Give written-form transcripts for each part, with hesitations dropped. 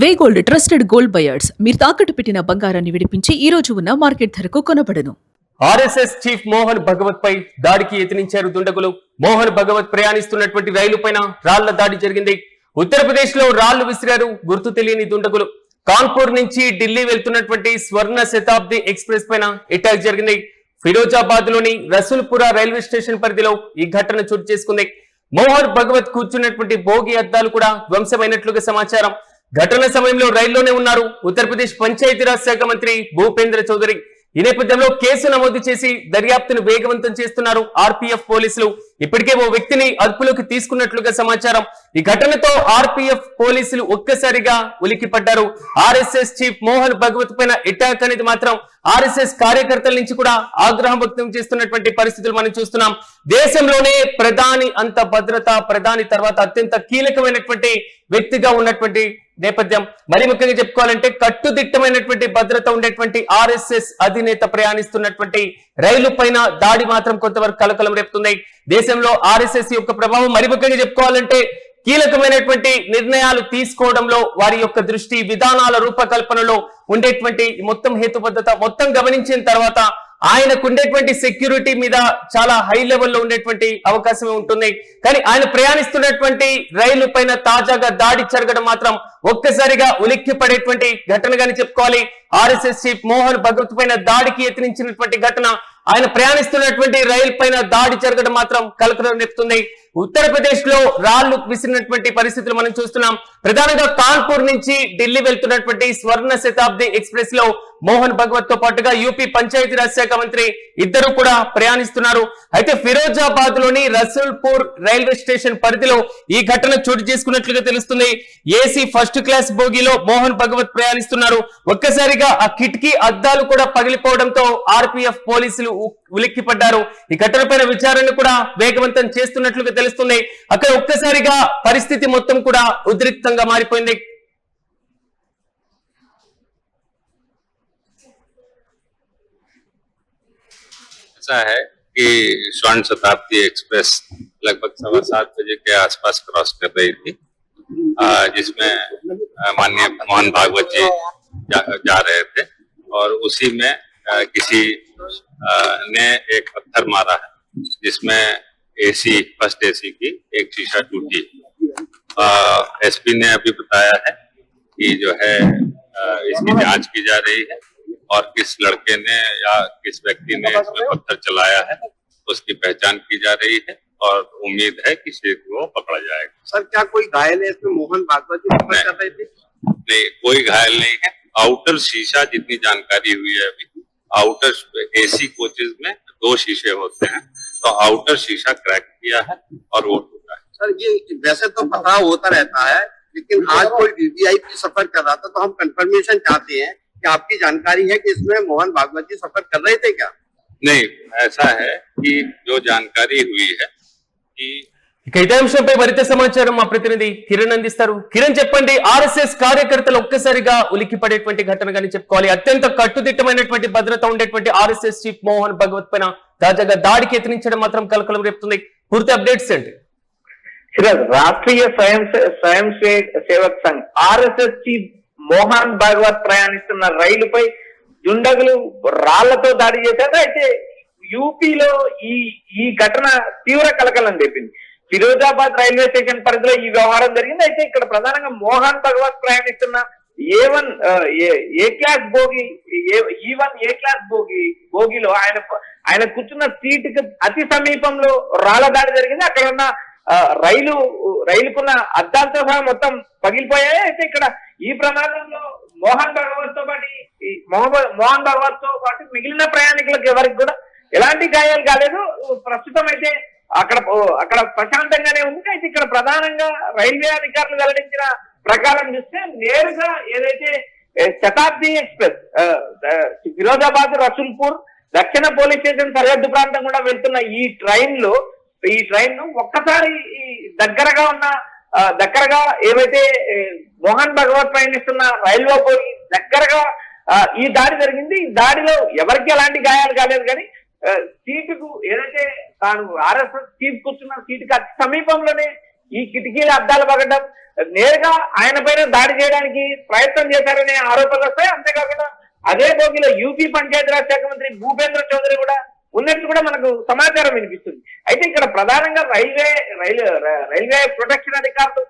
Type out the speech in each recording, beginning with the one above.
వే gold trusted gold buyers మీరు తాకట్టు పెట్టిన బంగారాన్ని విడిపించి ఈ రోజు ఉన్న మార్కెట్ ధరకు కొనబడను. ఆర్ఎస్ఎస్ చీఫ్ మోహన్ భగవత్ పై దాడికి యత్నించారు దుండగులు. మోహన్ భగవత్ ప్రయాణిస్తున్నటువంటి రైలు పైన రాళ్ల దాడి జరిగింది. ఉత్తరప్రదేశ్ లో రాళ్లు విసిరారు గుర్తు తెలియని దుండగులు. కాన్పూర్ నుంచి ఢిల్లీ వెళ్తున్నటువంటి స్వర్ణ శతాబ్ది ఎక్స్ప్రెస్ పైన అటాక్ జరిగింది. ఫిరోజాబాద్ లోని రసూల్పురా రైల్వే స్టేషన్ పరిధిలో ఈ ఘటన చోటు చేసుకుంది. మోహన్ భగవత్ కూర్చున్నటువంటి భోగి అద్దాలు కూడా ధ్వంసమైనట్లుగా సమాచారం. ఘటన సమయంలో రైల్లోనే ఉన్నారు ఉత్తరప్రదేశ్ పంచాయతీరాజ్ శాఖ మంత్రి భూపేంద్ర చౌదరి. ఈ నేపథ్యంలో కేసు నమోదు చేసి దర్యాప్తును వేగవంతం చేస్తున్నారు ఆర్పీఎఫ్ పోలీసులు. ఇప్పటికే ఓ వ్యక్తిని అదుపులోకి తీసుకున్నట్లుగా సమాచారం. ఈ ఘటనతో ఆర్పీఎఫ్ పోలీసులు ఒక్కసారిగా ఉలిక్కిపడ్డారు. ఆర్ఎస్ఎస్ చీఫ్ మోహన్ భగవత్ పైన అటాక్ అనేది మాత్రం ఆర్ఎస్ఎస్ కార్యకర్తల నుంచి కూడా ఆగ్రహం వ్యక్తం చేస్తున్నటువంటి పరిస్థితులు మనం చూస్తున్నాం. దేశంలోనే ప్రధాని అంత భద్రత, ప్రధాని తర్వాత అత్యంత కీలకమైనటువంటి వ్యక్తిగా ఉన్నటువంటి నేపథ్యం. మరి ముఖ్యంగా చెప్పుకోవాలంటే కట్టుదిట్టమైనటువంటి భద్రత ఉండేటువంటి ఆర్ఎస్ఎస్ అధినేత ప్రయాణిస్తున్నటువంటి రైలు పైన దాడి మాత్రం కొంతవరకు కలకలం రేపుతుంది. దేశంలో ఆర్ఎస్ఎస్ యొక్క ప్రభావం మరి ముఖ్యంగా చెప్పుకోవాలంటే కీలకమైనటువంటి నిర్ణయాలు తీసుకోవడంలో వారి యొక్క దృష్టి విధానాల రూపకల్పనలో ఉండేటువంటి మొత్తం హేతుబద్ధత మొత్తం గమనించిన తర్వాత ఆయనకు ఉండేటువంటి సెక్యూరిటీ మీద చాలా హై లెవెల్లో ఉండేటువంటి అవకాశమే ఉంటుంది. కానీ ఆయన ప్రయాణిస్తున్నటువంటి రైలు పైన తాజాగా దాడి జరగడం మాత్రం ఒక్కసారిగా ఉలిక్కి పడేటువంటి ఘటనగానే చెప్పుకోవాలి. ఆర్ఎస్ఎస్ చీఫ్ మోహన్ భగవత్ పైన దాడికి యత్నించినటువంటి ఘటన, ఆయన ప్రయాణిస్తున్నటువంటి రైలు పైన దాడి జరగడం మాత్రం కలకలం రేపుతుంది. ఉత్తరప్రదేశ్ లో రాళ్లు విసిరినటువంటి పరిస్థితులు మనం చూస్తున్నాం. ప్రధానంగా కాన్పూర్ నుంచి ఢిల్లీ వెళ్తున్నటువంటి స్వర్ణ శతాబ్ది ఎక్స్ప్రెస్ లో మోహన్ భగవత్ తో పాటుగా యూపీ పంచాయతీరాజ్ శాఖ మంత్రి ఇద్దరు కూడా ప్రయాణిస్తున్నారు. అయితే ఫిరోజాబాద్ లోని రసూల్పూర్ రైల్వే స్టేషన్ పరిధిలో ఈ ఘటన చోటు చేసుకున్నట్లుగా తెలుస్తుంది. AC first class బోగిలో Mohan Bhagwat ప్రయాణిస్తున్నారు. ఒక్కసారిగా ఆ కిటికీ అద్దాలు కూడా పగిలిపోవడంతో ఆర్పీఎఫ్ పోలీసులు ఉలిక్కిపడ్డారు. ఈ ఘటనపైన విచారణను కూడా వేగవంతం చేస్తున్నట్లుగా తెలుస్తుంది. అక్కడ ఒక్కసారిగా పరిస్థితి మొత్తం కూడా ఉద్రిక్తంగా మారిపోయింది. ऐसा है कि स्वर्ण शताब्दी एक्सप्रेस लगभग 7:15 बजे के आसपास क्रॉस कर रही थी, जिसमें माननीय मोहन भागवत जी जा रहे थे और उसी में किसी ने एक पत्थर मारा है, जिसमें एसी फर्स्ट एसी की एक शीशा टूटी। एसपी ने अभी बताया है कि जो है इसकी जांच की जा रही है और किस लड़के ने या किस व्यक्ति ने इसमें पत्थर चलाया है उसकी पहचान की जा रही है और उम्मीद है कि शीघ्र वो पकड़ा जाएगा। सर, क्या कोई घायल है इसमें? मोहन भागवत जी सफर कर रहे थे? नहीं, कोई घायल नहीं है। आउटर शीशा, जितनी जानकारी हुई है अभी, आउटर एसी कोचेज में 2 शीशे होते हैं, तो आउटर शीशा क्रैक किया है और वो टूटा है। सर, ये वैसे तो पथराव होता रहता है, लेकिन आज कोई वीवीआईपी सफर कर रहा था, तो हम कंफर्मेशन चाहते हैं कि आपकी जानकारी है कि इसमें मोहन भागवत जी सफर कर रहे थे क्या? नहीं, ऐसा है कि जो जानकारी हुई है कि ఇక ఇదే అంశంపై మరింత సమాచారం మా ప్రతినిధి కిరణ్ అందిస్తారు. కిరణ్, చెప్పండి. ఆర్ఎస్ఎస్ కార్యకర్తలు ఒక్కసారిగా ఉలిక్కి పడేటువంటి ఘటనగానే చెప్పుకోవాలి. అత్యంత కట్టుదిట్టమైనటువంటి భద్రత ఉండేటువంటి ఆర్ఎస్ఎస్ చీఫ్ మోహన్ భగవత్ పైన తాజాగా దాడికి యత్నించడం మాత్రం కలకలం రేపుతుంది. పూర్తి అప్డేట్స్ ఏంటి? రాష్ట్రీయ స్వయం సేవక్ సంఘ్ ఆర్ఎస్ఎస్ చీఫ్ మోహన్ భాగవత్ ప్రయాణిస్తున్న రైలుపై దుండగులు రాళ్లతో దాడి చేశారు. అయితే యూపీలో ఈ ఘటన తీవ్ర కలకలం రేపింది. ఫిరోజాబాద్ రైల్వే స్టేషన్ పరిధిలో ఈ వ్యవహారం జరిగింది. అయితే ఇక్కడ ప్రధానంగా మోహన్ భగవత్ ప్రయాణిస్తున్న ఏ క్లాస్ బోగి E1 ఏ క్లాస్ బోగిలో ఆయన కూర్చున్న సీటుకి అతి సమీపంలో రాళ్ల దాడి జరిగింది. అక్కడ ఉన్న రైలుకున్న అద్దాలతో సహా మొత్తం పగిలిపోయాయి. అయితే ఇక్కడ ఈ ప్రమాదంలో మోహన్ భగవత్ తో పాటు మిగిలిన ప్రయాణికులకు ఎవరికి కూడా ఎలాంటి గాయాలు కాలేదు. ప్రస్తుతం అయితే అక్కడ ప్రశాంతంగానే ఉంది. అయితే ఇక్కడ ప్రధానంగా రైల్వే అధికారులు వెల్లడించిన ప్రకారం చూస్తే నేరుగా ఏదైతే శతాబ్ది ఎక్స్ప్రెస్ ఫిరోజాబాద్ రసూల్పూర్ దక్షిణ పోలీస్ స్టేషన్ సరిహద్దు ప్రాంతం కూడా వెళ్తున్న ఈ ట్రైన్ ను ఒక్కసారి దగ్గరగా ఏవైతే మోహన్ భగవత్ ప్రయాణిస్తున్న రైల్వే పోయి దగ్గరగా ఈ దాడి జరిగింది. ఈ దాడిలో ఎవరికి ఎలాంటి గాయాలు కాలేదు. కానీ సీటుకు ఏదైతే తాను ఆర్ఎస్ఎస్ చీఫ్ కూర్చున్న సీటుకి అతి సమీపంలోనే ఈ కిటికీల అద్దాలు పగడం, నేరుగా ఆయన పైన దాడి చేయడానికి ప్రయత్నం చేశారనే ఆరోపణలు వస్తాయి. అంతేకాకుండా అదే బోగిలో యూపీ పంచాయతీరాజ్ శాఖ మంత్రి భూపేంద్ర చౌదరి కూడా ఉన్నట్టు కూడా మనకు సమాచారం వినిపిస్తుంది. అయితే ఇక్కడ ప్రధానంగా రైల్వే ప్రొటెక్షన్ అధికారులు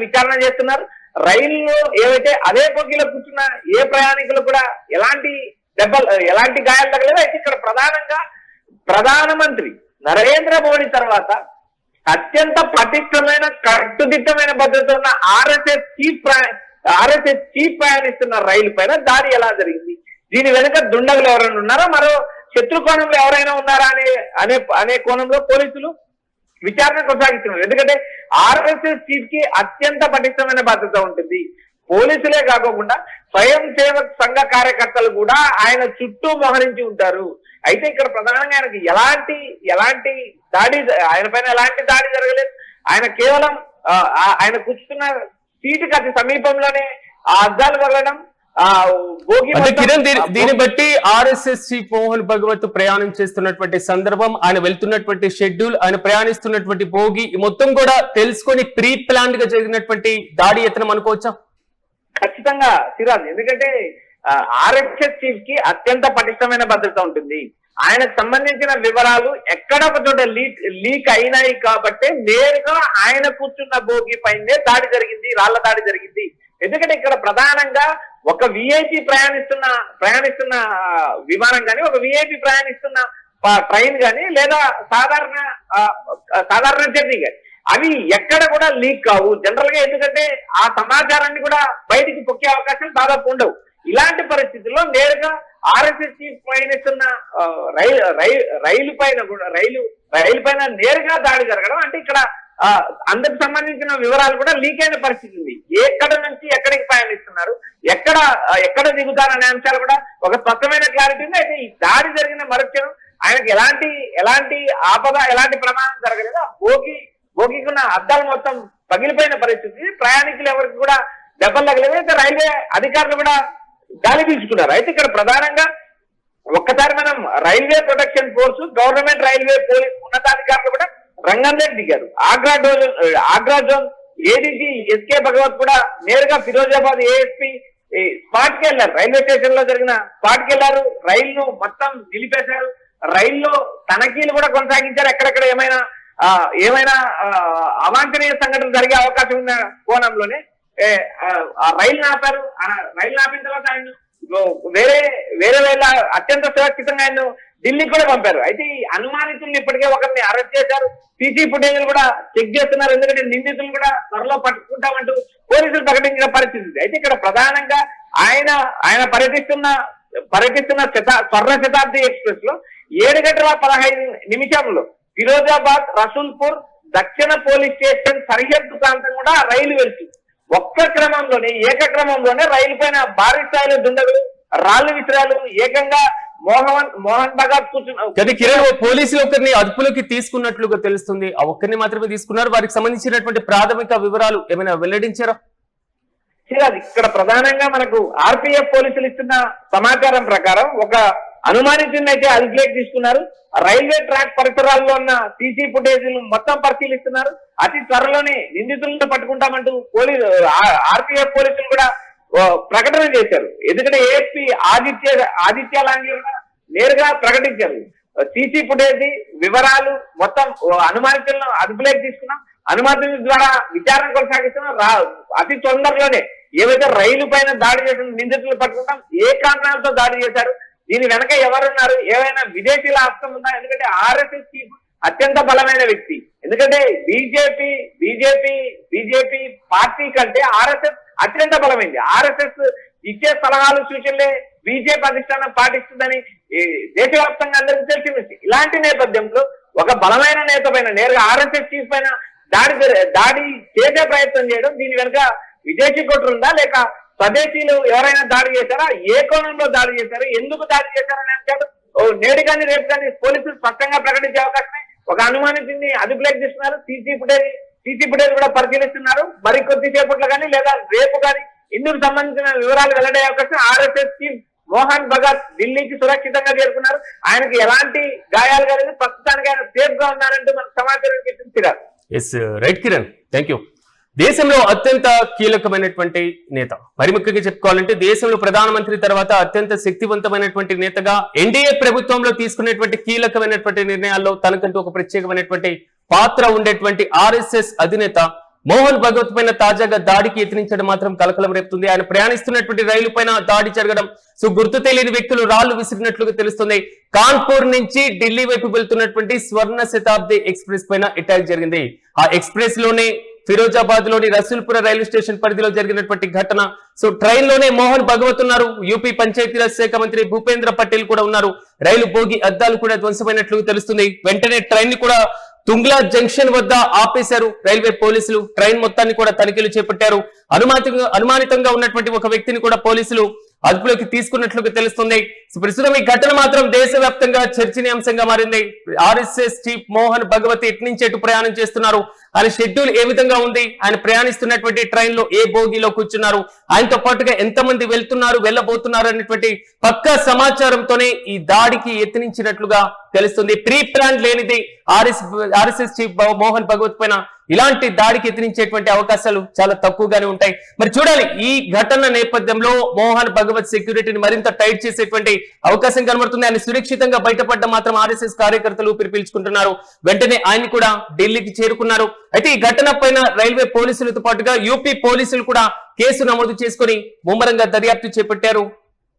విచారణ చేస్తున్నారు. రైల్లో ఏవైతే అదే బోగిలో కూర్చున్న ఏ ప్రయాణికులు కూడా ఎలాంటి గాయాలు తగలేదు. అయితే ఇక్కడ ప్రధానంగా ప్రధానమంత్రి నరేంద్ర మోడీ తర్వాత అత్యంత పటిష్టమైన కట్టుదిట్టమైన భద్రత ఉన్న ఆర్ఎస్ఎస్ చీఫ్ ప్రయాణిస్తున్న రైలు పైన దాడి ఎలా జరిగింది, దీని వెనుక దుండగులు ఎవరైనా ఉన్నారా, మరో శత్రు కోణంలో ఎవరైనా ఉన్నారా అనే కోణంలో పోలీసులు విచారణ కొనసాగిస్తున్నారు. ఎందుకంటే ఆర్ఎస్ఎస్ చీఫ్ కి అత్యంత పటిష్టమైన భద్రత ఉంటుంది. పోలీసులే కాకుండా స్వయం సేవక్ సంఘ కార్యకర్తలు కూడా ఆయన చుట్టూ మోహరించి ఉంటారు. అయితే ఇక్కడ ప్రధానంగా ఆయనకి ఎలాంటి దాడి, ఆయన పైన ఎలాంటి దాడి జరగలేదు. ఆయన కేవలం ఆయన కూర్చున్న సీటుకి అతి సమీపంలోనే ఆ అద్దాలు పగలడం, కిరణ్, దీన్ని బట్టి ఆర్ఎస్ఎస్ చీఫ్ మోహన్ భగవత్ ప్రయాణం చేస్తున్నటువంటి సందర్భం, ఆయన వెళ్తున్నటువంటి షెడ్యూల్, ఆయన ప్రయాణిస్తున్నటువంటి భోగి మొత్తం కూడా తెలుసుకొని ప్రీ ప్లాన్ గా జరిగినటువంటి దాడి యత్నం అనుకోవచ్చా? ఖచ్చితంగా సిరాజ్, ఎందుకంటే ఆర్ఎస్ఎస్ చీఫ్ కి అత్యంత పటిష్టమైన భద్రత ఉంటుంది. ఆయనకు సంబంధించిన వివరాలు ఎక్కడ ఒక చోట లీక్ అయినాయి కాబట్టి నేరుగా ఆయన కూర్చున్న భోగి పైనే దాడి జరిగింది, రాళ్ల దాడి జరిగింది. ఎందుకంటే ఇక్కడ ప్రధానంగా ఒక విఐపి ప్రయాణిస్తున్న విమానం కానీ, ఒక విఐపి ప్రయాణిస్తున్న ట్రైన్ కానీ, లేదా సాధారణ జర్నీ కానీ అవి ఎక్కడ కూడా లీక్ కావు జనరల్ గా. ఎందుకంటే ఆ సమాచారాన్ని కూడా బయటికి పొక్కే అవకాశాలు దాదాపు ఉండవు. ఇలాంటి పరిస్థితుల్లో నేరుగా ఆర్ఎస్ఎస్ చీఫ్ ప్రయాణిస్తున్న రైలు పైన నేరుగా దాడి జరగడం అంటే ఇక్కడ అందుకు సంబంధించిన వివరాలు కూడా లీక్ అయిన పరిస్థితి ఉంది. ఎక్కడ నుంచి ఎక్కడికి ప్రయాణిస్తున్నారు, ఎక్కడ దిగుతారనే అంశాలు కూడా ఒక స్పష్టమైన క్లారిటీ ఉంది. అయితే ఈ దాడి జరిగిన మరుక్షణం ఆయనకి ఎలాంటి ఆపద, ఎలాంటి ప్రమాదం జరగలేదు. భోగికున్న అద్దాలు మొత్తం పగిలిపోయిన పరిస్థితి, ప్రయాణికులు ఎవరికి కూడా దెబ్బలు తగలేదు. అయితే రైల్వే అధికారులు కూడా గాలి పీల్చుకున్నారు. అయితే ఇక్కడ ప్రధానంగా ఒక్కసారి మనం railway protection force, government railway police ఉన్నతాధికారులు కూడా రంగంలోకి దిగారు. ఆగ్రా జోన్ ఏడీజీ ఎస్కే భగవత్ కూడా నేరుగా ఫిరోజాబాద్ ఏఎస్పీ స్పాట్ కి వెళ్లారు. రైల్వే స్టేషన్ లో జరిగిన స్పాట్ కి వెళ్లారు. రైలును మొత్తం నిలిపేశారు. రైల్లో తనిఖీలు కూడా కొనసాగించారు. ఎక్కడెక్కడ ఏమైనా అవాంఛనీయ సంఘటనలు జరిగే అవకాశం ఉన్న కోణంలోనే ఆ రైలు ఆపారు. రైలు ఆపిన తర్వాత ఆయన వేరే అత్యంత సురక్షితంగా ఆయన ఢిల్లీకి కూడా పంపారు. అయితే ఈ అనుమానితుల్ని ఇప్పటికే ఒకరిని అరెస్ట్ చేశారు. సీసీ ఫుటేజ్ కూడా చెక్ చేస్తున్నారు. ఎందుకంటే నిందితులు కూడా త్వరలో పట్టుకుంటామంటూ పోలీసులు ప్రకటించిన పరిస్థితి. అయితే ఇక్కడ ప్రధానంగా ఆయన పర్యటిస్తున్న స్వర్ణ శతాబ్ది ఎక్స్ప్రెస్ లో 7:15 ఫిరోజాబాద్ రసూల్పూర్ దక్షిణ పోలీస్ స్టేషన్ సరిహద్దు ప్రాంతం కూడా రైలు వెళ్తుంది. ఏకక్రమంలోనే రైలు పైన భారీ స్థాయిలో దుండగులు రాళ్లు విసిరాలు ఏకంగా మోహన్ భగత్ కూర్చున్నారు. కిరణ్, పోలీసులు ఒకరిని అదుపులోకి తీసుకున్నట్లుగా తెలుస్తుంది. ఆ ఒక్కరిని మాత్రమే తీసుకున్నారు. వారికి సంబంధించినటువంటి ప్రాథమిక వివరాలు ఏమైనా వెల్లడించారా? ఇక్కడ ప్రధానంగా మనకు ఆర్పిఎఫ్ పోలీసులు ఇస్తున్న సమాచారం ప్రకారం ఒక అనుమానితుడిని అయితే అదుపులోకి తీసుకున్నారు. రైల్వే ట్రాక్ పరిసరాల్లో ఉన్న సీసీ ఫుటేజీలు మొత్తం పరిశీలిస్తున్నారు. అతి త్వరలోనే నిందితులను పట్టుకుంటామంటూ ఆర్పిఎఫ్ పోలీసులు కూడా ప్రకటన చేశారు. ఎందుకంటే ఏఎస్పీ ఆదిత్య లాంగి నేరుగా ప్రకటించారు. సీసీ ఫుటేజీ వివరాలు మొత్తం అనుమానితులను అదుపులోకి తీసుకున్నాం. అనుమతుల ద్వారా విచారణ కొనసాగిస్తున్నాం. అతి తొందరలోనే ఏవైతే రైలు పైన దాడి చేసిన నిందితులు పట్టుకుంటాం. ఏ కారణాలతో దాడి చేశారు, దీని వెనక ఎవరున్నారు, ఏవైనా విదేశీల హస్తం ఉందా? ఎందుకంటే ఆర్ఎస్ఎస్ చీఫ్ అత్యంత బలమైన వ్యక్తి. ఎందుకంటే బీజేపీ పార్టీ కంటే ఆర్ఎస్ఎస్ అత్యంత బలమైంది. ఆర్ఎస్ఎస్ ఇచ్చే సలహాలు సూచనలే బీజేపీ అధిష్టానం పాటిస్తుందని దేశవ్యాప్తంగా అందరికీ తెలిసింది. ఇలాంటి నేపథ్యంలో ఒక బలమైన నేత పైన నేరుగా ఆర్ఎస్ఎస్ చీఫ్ పైన దాడి చేసే ప్రయత్నం చేయడం, దీని వెనుక విదేశీ కుట్ర ఉందా లేక స్వదేశీయులు ఎవరైనా దాడి చేశారా, ఏ కోణంలో దాడి చేశారు, ఎందుకు దాడి చేశారనే అంశాలు నేడు కానీ రేపు కానీ పోలీసులు స్పష్టంగా ప్రకటించే అవకాశమే. ఒక అనుమానితుడిని అదుపులోకి తీసుకున్నారు. సీసీ ఫుటేజ్ కూడా పరిశీలిస్తున్నారు. మరి కొద్దిసేపట్లో కానీ లేదా రేపు కానీ ఇందుకు సంబంధించిన వివరాలు వెల్లడే అవకాశం ఆర్ఎస్ఎస్ చీఫ్ మోహన్ భగత్ ఢిల్లీకి సురక్షితంగా చేరుకున్నారు. ఆయనకు ఎలాంటి గాయాలు కాలేదు, ప్రస్తుతానికి ఆయన సేఫ్ గా ఉన్నారంటూ మనకు సమాచారం ఇచ్చారు. Yes right Kiran, thank you. దేశంలో అత్యంత కీలకమైనటువంటి నేత, మరి ముఖ్యంగా చెప్పుకోవాలంటే దేశంలో ప్రధానమంత్రి తర్వాత అత్యంత శక్తివంతమైనటువంటి నేతగా ఎన్డీఏ ప్రభుత్వంలో తీసుకునేటువంటి కీలకమైనటువంటి నిర్ణయాల్లో తనకంటూ ఒక ప్రత్యేకమైనటువంటి పాత్ర ఉండేటువంటి ఆర్ఎస్ఎస్ అధినేత మోహన్ భగవత్ పైన తాజాగా దాడికి యత్నించడం మాత్రం కలకలం రేపుతుంది. ఆయన ప్రయాణిస్తున్నటువంటి రైలు పైన దాడి జరగడం, సో గుర్తు తెలియని వ్యక్తులు రాళ్లు విసిరినట్లుగా తెలుస్తుంది. కాన్పూర్ నుంచి ఢిల్లీ వైపు వెళ్తున్నటువంటి స్వర్ణ శతాబ్ది ఎక్స్ప్రెస్ పైన అటాక్ జరిగింది. ఆ ఎక్స్ప్రెస్ లోనే ఫిరోజాబాద్ లోని రసూల్పుర రైల్వే స్టేషన్ పరిధిలో జరిగినటువంటి ఘటన. సో ట్రైన్ లోనే మోహన్ భగవత్ ఉన్నారు, యూపీ పంచాయతీరాజ్ శాఖ మంత్రి భూపేంద్ర పటేల్ కూడా ఉన్నారు. రైలు బోగి అద్దాలు కూడా ధ్వంసమైనట్లు తెలుస్తుంది. వెంటనే ట్రైన్ ని కూడా తుంగ్లా జంక్షన్ వద్ద ఆపేశారు రైల్వే పోలీసులు. ట్రైన్ మొత్తాన్ని కూడా తనిఖీలు చేపట్టారు. అనుమానితంగా ఉన్నటువంటి ఒక వ్యక్తిని కూడా పోలీసులు అదుపులోకి తీసుకున్నట్లుగా తెలుస్తుంది. ప్రస్తుతం ఈ ఘటన మాత్రం దేశవ్యాప్తంగా చర్చనీయాంశంగా మారింది. ఆర్ఎస్ఎస్ చీఫ్ మోహన్ భగవత్ ఎటు నుంచి ఎటు ప్రయాణం చేస్తున్నారు, ఆయన షెడ్యూల్ ఏ విధంగా ఉంది, ఆయన ప్రయాణిస్తున్నటువంటి ట్రైన్ లో ఏ బోగిలో కూర్చున్నారు, ఆయనతో పాటుగా ఎంతమంది వెళ్తున్నారు వెళ్ళబోతున్నారు అనేటువంటి పక్కా సమాచారంతోనే ఈ దాడికి యత్నించినట్లుగా తెలుస్తుంది. ప్రీ ప్లాన్ లేనిది ఆర్ఎస్ఎస్ చీఫ్ మోహన్ భగవత్ పైన ఇలాంటి దాడికి యత్నించేటువంటి అవకాశాలు చాలా తక్కువగానే ఉంటాయి. మరి చూడాలి, ఈ ఘటన నేపథ్యంలో మోహన్ భగవత్ సెక్యూరిటీని మరింత టైట్ చేసేటువంటి అవకాశం కనబడుతుంది. ఆయన సురక్షితంగా బయటపడ్డ మాత్రం ఆర్ఎస్ఎస్ కార్యకర్తలు ఊపిరి పీల్చుకుంటున్నారు. వెంటనే ఆయన కూడా ఢిల్లీకి చేరుకున్నారు. అయితే ఈ ఘటన పైన రైల్వే పోలీసులతో పాటుగా యూపీ పోలీసులు కూడా కేసు నమోదు చేసుకుని ముమ్మరంగా దర్యాప్తు చేపట్టారు.